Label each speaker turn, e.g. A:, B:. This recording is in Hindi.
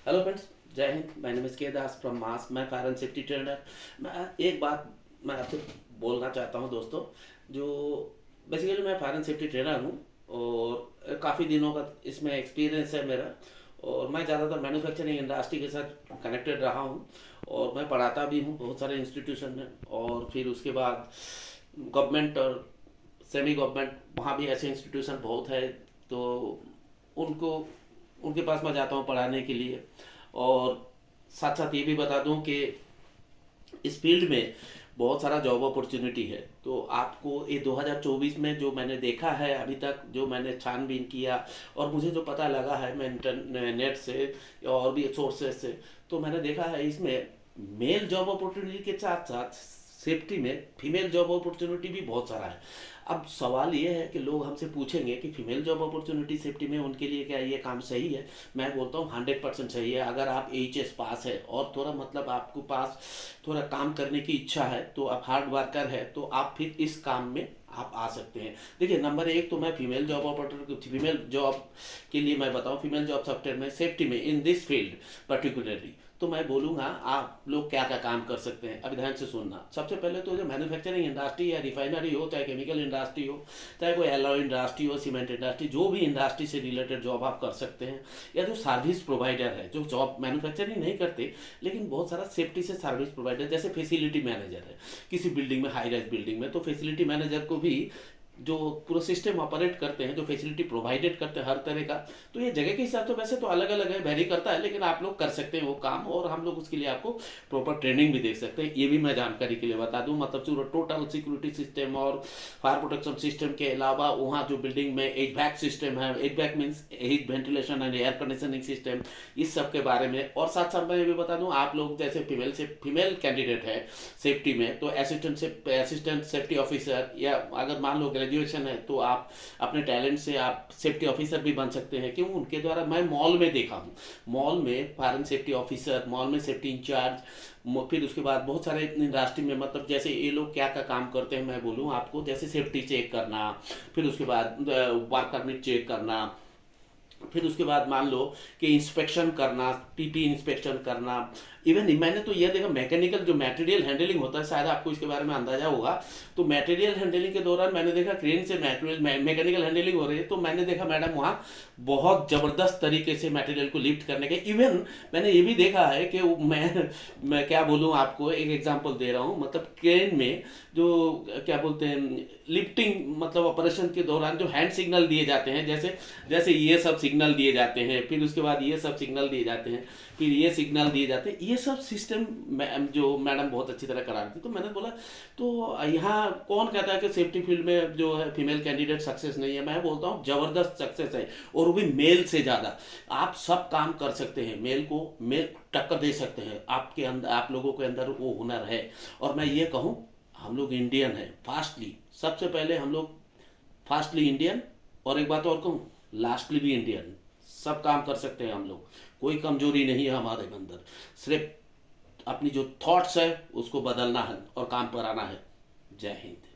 A: हेलो फ्रेंड्स, जय हिंद। माय नेम इज के दास फ्रॉम मास। मैं फायर एंड सेफ्टी ट्रेनर। मैं एक बात मैं आपसे बोलना चाहता हूं दोस्तों। जो बेसिकली मैं फायर एंड सेफ्टी ट्रेनर हूं और काफ़ी दिनों का इसमें एक्सपीरियंस है मेरा। और मैं ज़्यादातर मैन्युफैक्चरिंग इंडस्ट्री के साथ कनेक्टेड रहा हूं और मैं पढ़ाता भी हूं बहुत सारे इंस्टीट्यूशन में। और फिर उसके बाद गवर्नमेंट और सेमी गवर्नमेंट, वहाँ भी ऐसे इंस्टीट्यूशन बहुत है। तो उनको उनके पास मैं जाता हूँ पढ़ाने के लिए। और साथ साथ ये भी बता दूं कि इस फील्ड में बहुत सारा जॉब अपॉर्चुनिटी है। तो आपको ये 2024 में जो मैंने देखा है अभी तक, जो मैंने छानबीन किया और मुझे जो पता लगा है मैं इंटरनेट से और भी सोर्सेज से, तो मैंने देखा है इसमें मेल जॉब अपॉर्चुनिटी के साथ साथ सेफ्टी में फीमेल जॉब अपॉर्चुनिटी भी बहुत सारा है। अब सवाल ये है कि लोग हमसे पूछेंगे कि फीमेल जॉब अपॉर्चुनिटी सेफ्टी में उनके लिए क्या ये काम सही है। मैं बोलता हूँ 100% सही है। अगर आप एचएस पास है और थोड़ा मतलब आपको पास थोड़ा काम करने की इच्छा है, तो आप हार्ड वर्कर है, तो आप फिर इस काम में आप आ सकते हैं। देखिए, नंबर एक तो मैं female job opportunity, female job के लिए मैं बताऊं, फीमेल जॉब सॉफ्टवेयर में सेफ्टी में इन दिस फील्ड पर्टिकुलरली, तो मैं बोलूँगा आप लोग क्या क्या काम कर सकते हैं। अभी ध्यान से सुनना। सबसे पहले तो जो मैन्युफैक्चरिंग इंडस्ट्री या रिफाइनरी हो, चाहे केमिकल इंडस्ट्री हो, चाहे कोई एलॉय इंडस्ट्री हो, सीमेंट इंडस्ट्री, जो भी इंडस्ट्री से रिलेटेड जॉब आप कर सकते हैं। या जो सर्विस प्रोवाइडर है, जो जॉब मैन्युफैक्चरिंग नहीं करते लेकिन बहुत सारा सेफ्टी से सर्विस प्रोवाइडर, जैसे फैसिलिटी मैनेजर है किसी बिल्डिंग में, हाई राइज बिल्डिंग में, तो फैसिलिटी मैनेजर को भी जो पूरा सिस्टम ऑपरेट करते हैं, जो फैसिलिटी प्रोवाइडेड करते हैं हर तरह का, तो ये जगह के हिसाब से वैसे तो अलग अलग है, वेरी करता है, लेकिन आप लोग कर सकते हैं वो काम। और हम लोग उसके लिए आपको प्रॉपर ट्रेनिंग भी दे सकते हैं। ये भी मैं जानकारी के लिए बता दूं, मतलब टोटल सिक्योरिटी सिस्टम और फायर प्रोटेक्शन सिस्टम के अलावा वहाँ जो बिल्डिंग में एचवैक सिस्टम है, HVAC means heat ventilation and air conditioning system, इस सब के बारे में। और साथ साथ मैं ये भी बता दूं, आप लोग जैसे फीमेल कैंडिडेट है सेफ्टी में, तो असिस्टेंट सेफ्टी ऑफिसर, या अगर मान लो ग्रेजुएशन है तो आप अपने टैलेंट से आप सेफ्टी ऑफिसर भी बन सकते हैं। क्यों? उनके द्वारा मैं मॉल में देखा हूँ, मॉल में fire and safety officer, mall में सेफ्टी इंचार्ज, फिर उसके बाद बहुत सारे इंडस्ट्री में, मतलब जैसे ये लोग क्या क्या काम करते हैं मैं बोलूँ आपको, जैसे सेफ्टी चेक करना, फिर उसके बाद वर्क परमिट चेक करना, फिर उसके बाद मान लो कि इंस्पेक्शन करना, पीपी इंस्पेक्शन करना। इवन मैंने तो यह देखा, मैकेनिकल जो मटेरियल हैंडलिंग होता है, शायद आपको इसके बारे में अंदाजा होगा। तो मटेरियल हैंडलिंग के दौरान मैंने देखा क्रेन से मैकेनिकल हैंडलिंग हो रही है, तो मैंने देखा मैडम वहाँ बहुत ज़बरदस्त तरीके से मटेरियल को लिफ्ट करने के। इवन मैंने ये भी देखा है कि मैं क्या बोलूँ आपको, एक एग्जांपल दे रहा हूँ, मतलब क्रेन में जो क्या बोलते हैं लिफ्टिंग, मतलब ऑपरेशन के दौरान जो हैंड सिग्नल दिए जाते हैं, जैसे जैसे ये सब सिग्नल दिए जाते हैं, फिर उसके बाद ये सब सिग्नल दिए जाते हैं, फिर ये सिग्नल दिए जाते हैं, ये सब सिस्टम जो मैडम बहुत अच्छी तरह करा रही थी। तो मैंने बोला तो यहाँ कौन कहता है कि सेफ्टी फील्ड में जो है फीमेल कैंडिडेट सक्सेस नहीं है। मैं बोलता हूँ जबरदस्त सक्सेस है, और वो भी मेल से ज़्यादा। आप सब काम कर सकते हैं, मेल टक्कर दे सकते हैं। आपके अंदर, आप लोगों के अंदर वो हुनर है। और मैं ये कहूँ, हम लोग इंडियन हैं फास्टली, सबसे पहले हम लोग फास्टली इंडियन, और एक बात और कहूँ, लास्टली भी इंडियन। सब काम कर सकते हैं हम लोग, कोई कमजोरी नहीं है हमारे अंदर। सिर्फ अपनी जो थॉट्स है उसको बदलना है और काम पर आना है। जय हिंद।